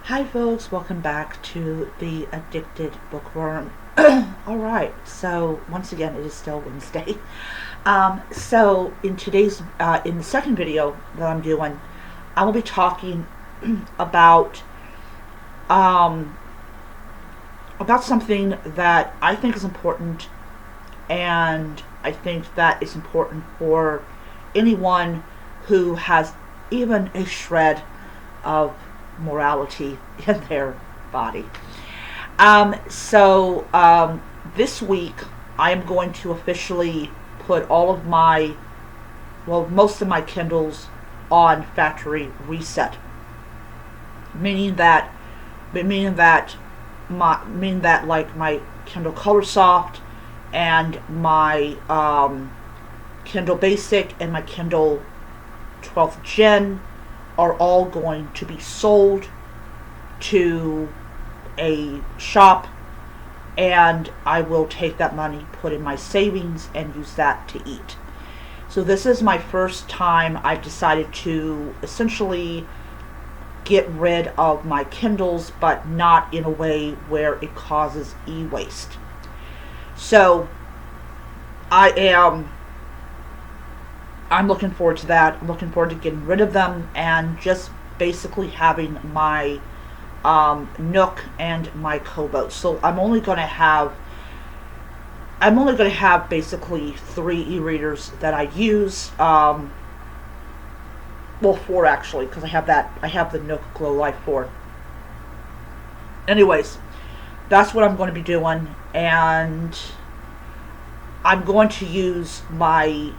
Hi folks, welcome back to the Addicted Bookworm. Alright, so once again it is still Wednesday. So in today's, in the second video that I'm doing, I will be talking about, um, about something that I think is important, and I think that it's important for anyone who has even a shred of morality in their body. This week I am going to officially put all of my, well, most of my Kindles on factory reset, meaning that, meaning that like my Kindle Colorsoft and my Kindle Basic and my Kindle 12th Gen are all going to be sold to a shop, and I will take that money, put in my savings, and use that to eat. So this is my first time I've decided to essentially get rid of my Kindles, but not in a way where it causes e-waste. So I'm looking forward to that. I'm looking forward to getting rid of them and just basically having my Nook and my Kobo. So I'm only going to have basically 3 e-readers that I use. Well, 4 actually, because I have the Nook Glow Life 4. Anyways, that's what I'm going to be doing, and I'm going to use my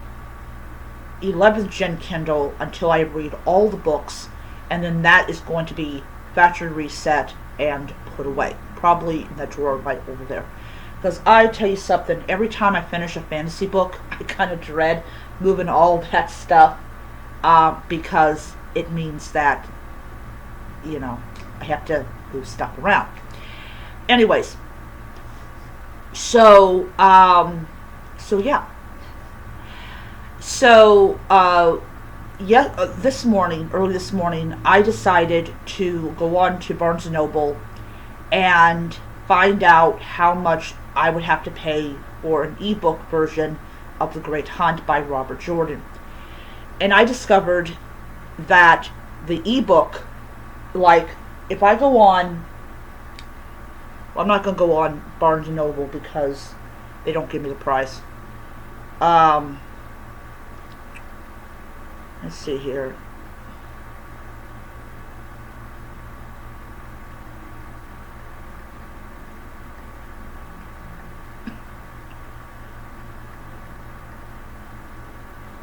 11th Gen Kindle until I read all the books, and then that is going to be factory reset and put away, probably in that drawer right over there. Because I tell you something, every time I finish a fantasy book, I kind of dread moving all that stuff, because it means that, I have to move stuff around. Anyways, so yeah. So, early this morning, I decided to go on to Barnes & Noble and find out how much I would have to pay for an ebook version of The Great Hunt by Robert Jordan. And I discovered that the ebook, like, if I go on, well, I'm not going to go on Barnes & Noble because they don't give me the price. Let's see here.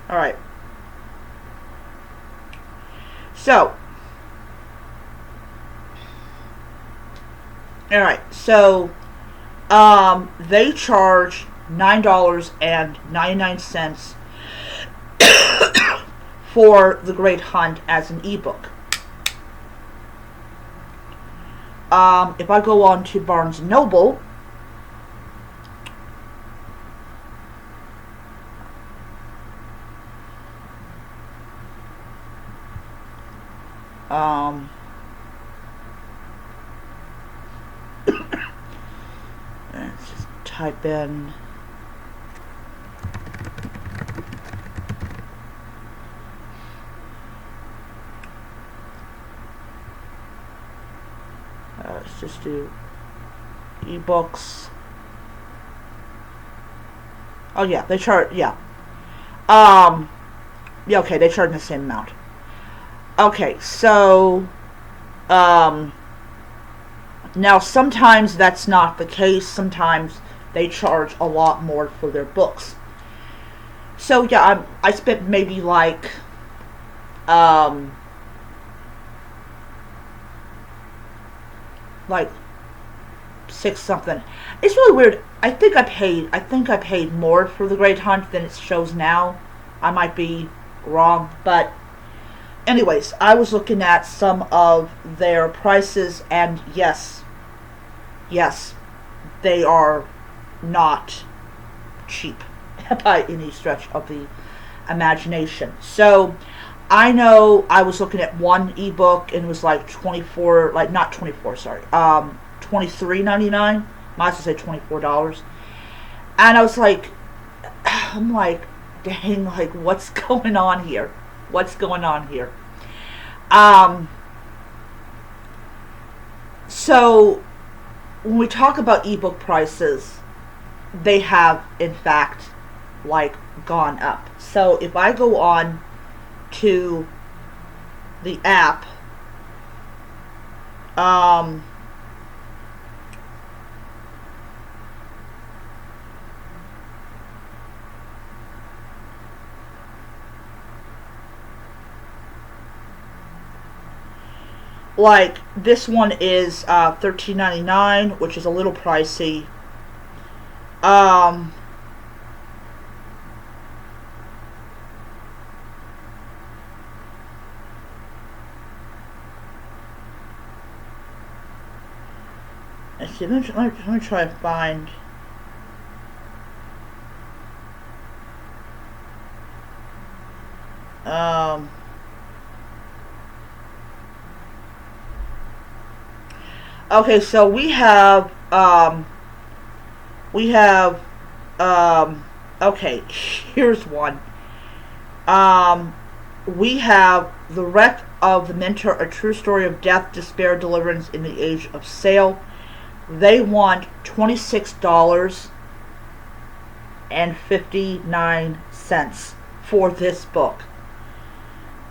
Alright. So. Alright, so they charge $9.99 for The Great Hunt as an ebook. If I go on to Barnes & Noble, let's just type in let's just do ebooks. Oh yeah, they charge, yeah. Yeah, okay, they charge the same amount. Okay, so now sometimes that's not the case. Sometimes they charge a lot more for their books. So yeah, I spent maybe like like 6 something. It's really weird. I think I paid more for The Great Hunt than it shows now. I might be wrong, but anyways, I was looking at some of their prices, and yes, they are not cheap by any stretch of the imagination. So I know I was looking at one ebook and it was like 24, like not 24, sorry, 23.99. Might as well say $24. And I was like, I'm like, dang, like what's going on here? What's going on here? Um, so when we talk about ebook prices, they have in fact like gone up. So if I go on to the app, um, like this one is $13.99, which is a little pricey. Um, let's see, let me try and find. Um, okay, so we have, okay, here's one. Um, we have The Wreck of the Mentor, a true story of death, despair, deliverance in the age of sail. They want $26.59 for this book.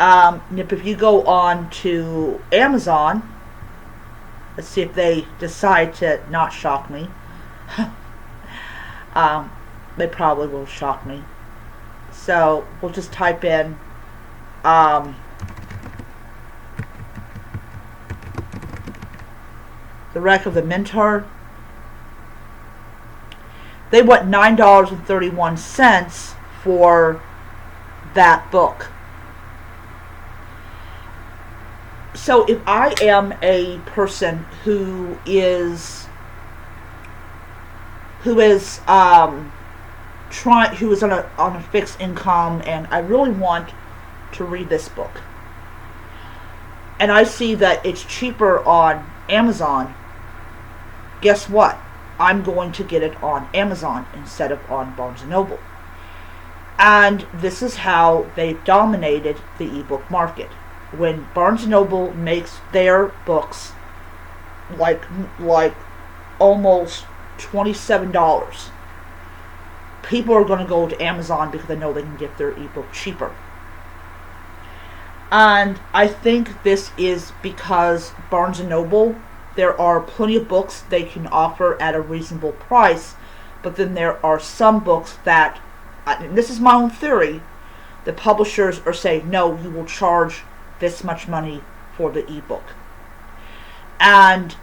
If you go on to Amazon, let's see if they decide to not shock me. um, they probably will shock me. So we'll just type in The Wreck of the Mentor. They want $9.31 for that book. So if I am a person who is on a fixed income and I really want to read this book, and I see that it's cheaper on Amazon, guess what? I'm going to get it on Amazon instead of on Barnes & Noble. And this is how they've dominated the ebook market. When Barnes & Noble makes their books like almost $27, people are going to go to Amazon because they know they can get their ebook cheaper. And I think this is because Barnes & Noble, there are plenty of books they can offer at a reasonable price, but then there are some books that, and this is my own theory, the publishers are saying, no, you will charge this much money for the ebook. And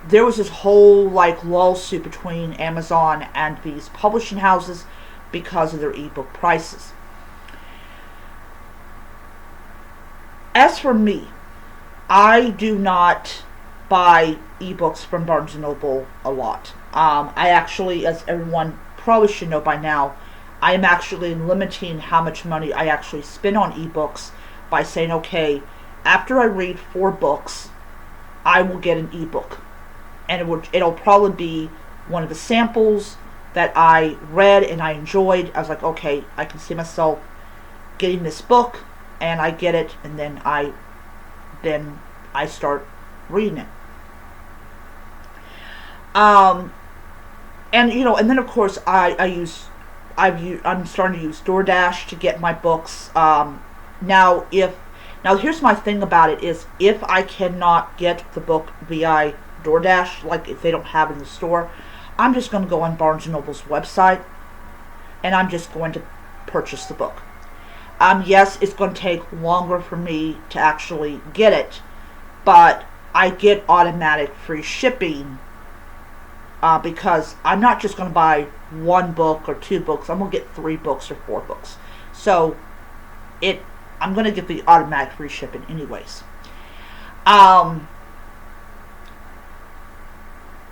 there was this whole like lawsuit between Amazon and these publishing houses because of their ebook prices. As for me, I do not buy ebooks from Barnes & Noble a lot. I actually, as everyone probably should know by now, I am actually limiting how much money I actually spend on ebooks by saying, okay, after I read 4 books, I will get an ebook. And it'll probably be one of the samples that I read and I enjoyed. I was like, okay, I can see myself getting this book, and I get it, and then I start reading it. And and then of course I'm starting to use DoorDash to get my books. Now here's my thing about it is, if I cannot get the book via DoorDash, like if they don't have it in the store, I'm just going to go on Barnes & Noble's website and I'm just going to purchase the book. Yes, it's going to take longer for me to actually get it, but I get automatic free shipping because I'm not just going to buy 1 book or 2 books. I'm going to get 3 books or 4 books. So I'm going to get the automatic free shipping anyways.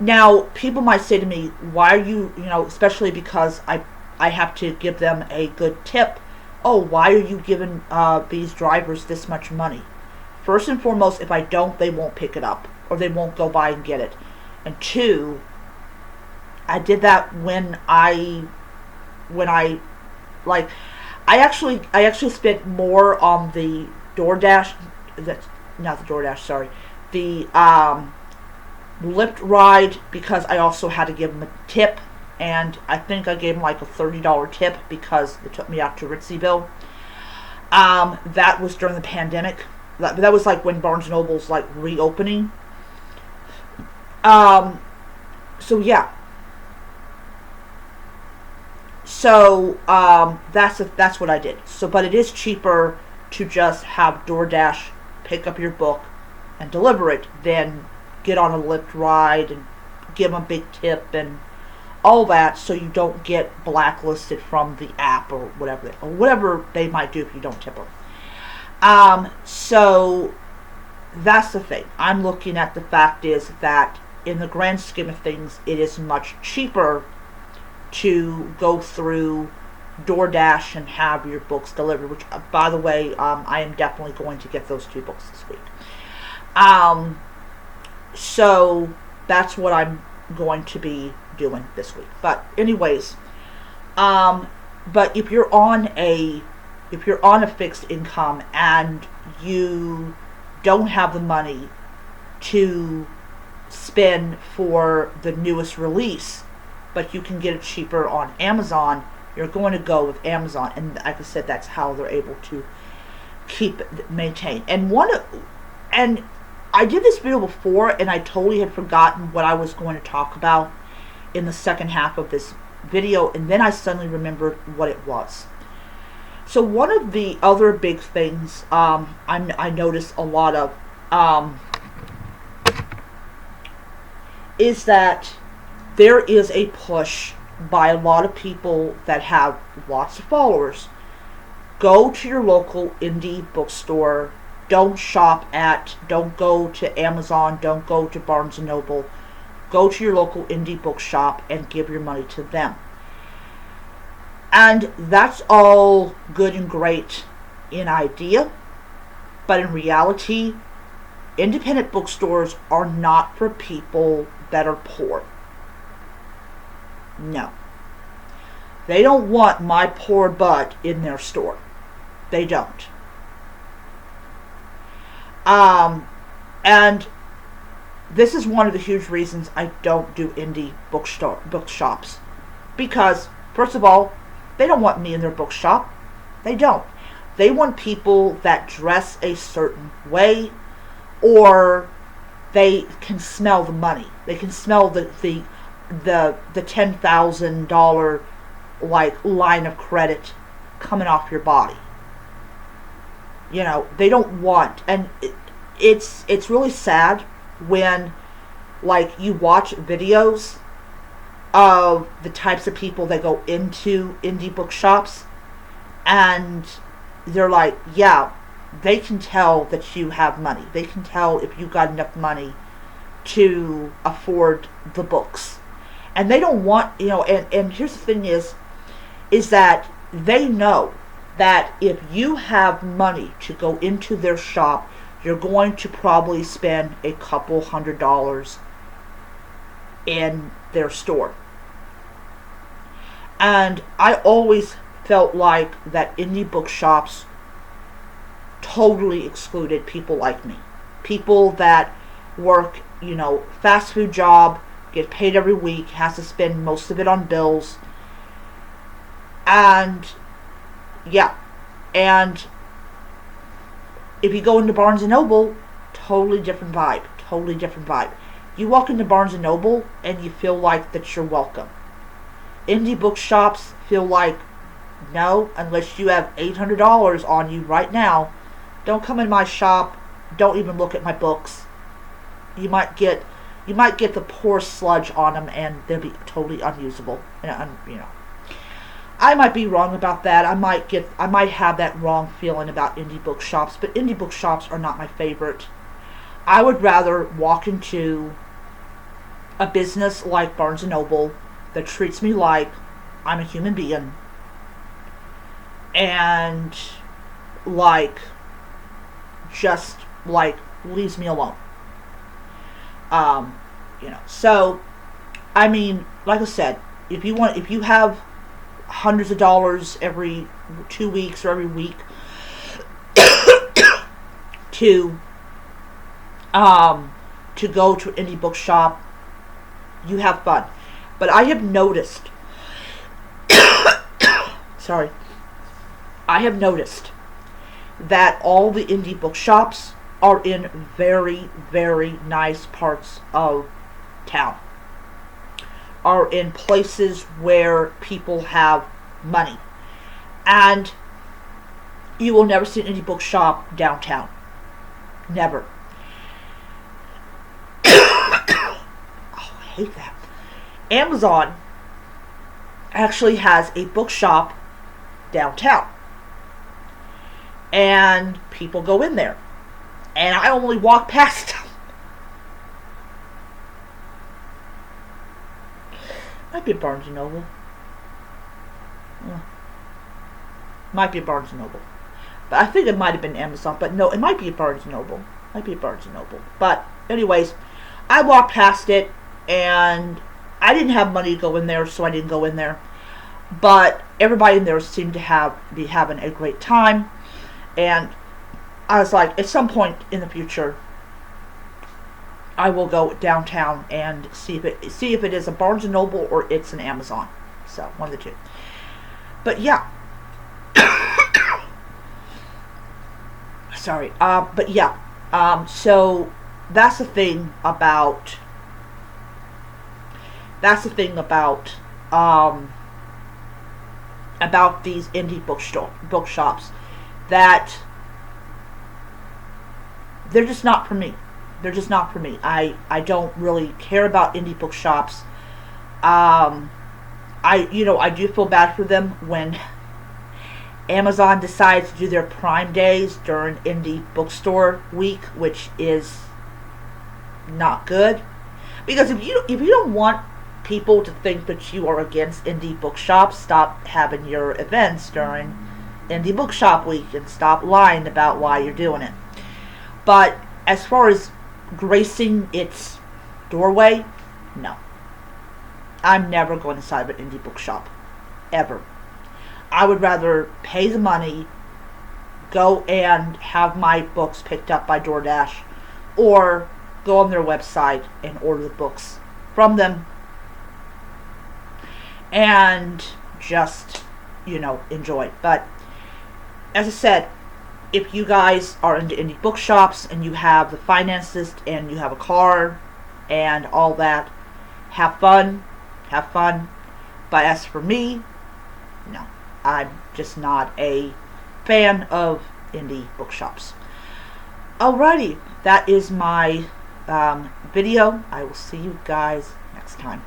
Now, people might say to me, why are you, especially because I have to give them a good tip oh, why are you giving these drivers this much money? First and foremost, if I don't, they won't pick it up, or they won't go by and get it. And two, I did that when I like, I actually spent more on the DoorDash, that's not the DoorDash, sorry, the Lyft ride, because I also had to give them a tip, and I think I gave them like a $30 tip because it took me out to Ritzyville. That was during the pandemic. That was like when Barnes & Noble's like reopening. So yeah. So that's what I did. So, but it is cheaper to just have DoorDash pick up your book and deliver it than get on a Lyft ride and give them a big tip and all that, so you don't get blacklisted from the app or whatever they might do if you don't tip them. So that's the thing. I'm looking at the fact is that in the grand scheme of things, it is much cheaper to go through DoorDash and have your books delivered, which, by the way, I am definitely going to get those 2 books this week. So that's what I'm going to be doing this week. But anyways, but if you're on a fixed income and you don't have the money to spend for the newest release, but you can get it cheaper on Amazon, you're going to go with Amazon. And like I said, that's how they're able to maintain. And I did this video before, and I totally had forgotten what I was going to talk about in the second half of this video, and then I suddenly remembered what it was. So one of the other big things I notice a lot of is that there is a push by a lot of people that have lots of followers. Go to your local indie bookstore. Don't go to Amazon, don't go to Barnes & Noble. Go to your local indie bookshop and give your money to them. And that's all good and great in idea, but in reality, independent bookstores are not for people that are poor. No. They don't want my poor butt in their store. They don't. And this is one of the huge reasons I don't do indie bookshops. Because, first of all, they don't want me in their bookshop. They don't. They want people that dress a certain way, or they can smell the money. They can smell the $10,000 like line of credit coming off your body. You know, they don't want, and it's really sad when, like, you watch videos of the types of people that go into indie bookshops, and they're like, yeah, they can tell that you have money. They can tell if you got enough money to afford the books. And they don't want, you know, and here's the thing is that they know that if you have money to go into their shop, you're going to probably spend a couple $100 in their store. And I always felt like that indie bookshops totally excluded people like me. People that work, you know, fast food job, get paid every week, has to spend most of it on bills. And yeah, and if you go into Barnes & Noble, totally different vibe. You walk into Barnes & Noble and you feel like that you're welcome. Indie bookshops feel like, no, unless you have $800 on you right now, don't come in my shop, don't even look at my books. You might get the poor sludge on them, and they'll be totally unusable. And you know, I might be wrong about that. I might have that wrong feeling about indie bookshops, but indie bookshops are not my favorite. I would rather walk into a business like Barnes & Noble that treats me like I'm a human being, and like just like leaves me alone. So I mean, like I said, if you have hundreds of dollars every 2 weeks or every week to go to an indie bookshop, you have fun. But I have noticed, sorry, I have noticed that all the indie bookshops are in very, very nice parts of town, are in places where people have money. And you will never see an indie bookshop downtown. Never. Oh, I hate that. Amazon actually has a bookshop downtown. And people go in there. And I only walk past them. Might be a Barnes & Noble. Yeah. Might be a Barnes & Noble. But I think it might have been Amazon. But no, it might be a Barnes & Noble. Might be a Barnes & Noble. But anyways, I walked past it. And I didn't have money to go in there, so I didn't go in there. But everybody in there seemed to be having a great time. And I was like, at some point in the future, I will go downtown and see if it is a Barnes & Noble or it's an Amazon. So, one of the two. But yeah. Sorry. But yeah. So, that's the thing about these indie bookshops, that they're just not for me. They're just not for me. I don't really care about indie bookshops. I do feel bad for them when Amazon decides to do their Prime Days during Indie Bookstore Week, which is not good. Because if you don't want people to think that you are against indie bookshops, stop having your events during Indie Bookshop Week and stop lying about why you're doing it. But as far as gracing its doorway, no. I'm never going inside of an indie bookshop. Ever. I would rather pay the money, go and have my books picked up by DoorDash, or go on their website and order the books from them and just, enjoy. But as I said, if you guys are into indie bookshops and you have the finances and you have a car and all that, have fun. But as for me, no, I'm just not a fan of indie bookshops. Alrighty, that is my video. I will see you guys next time.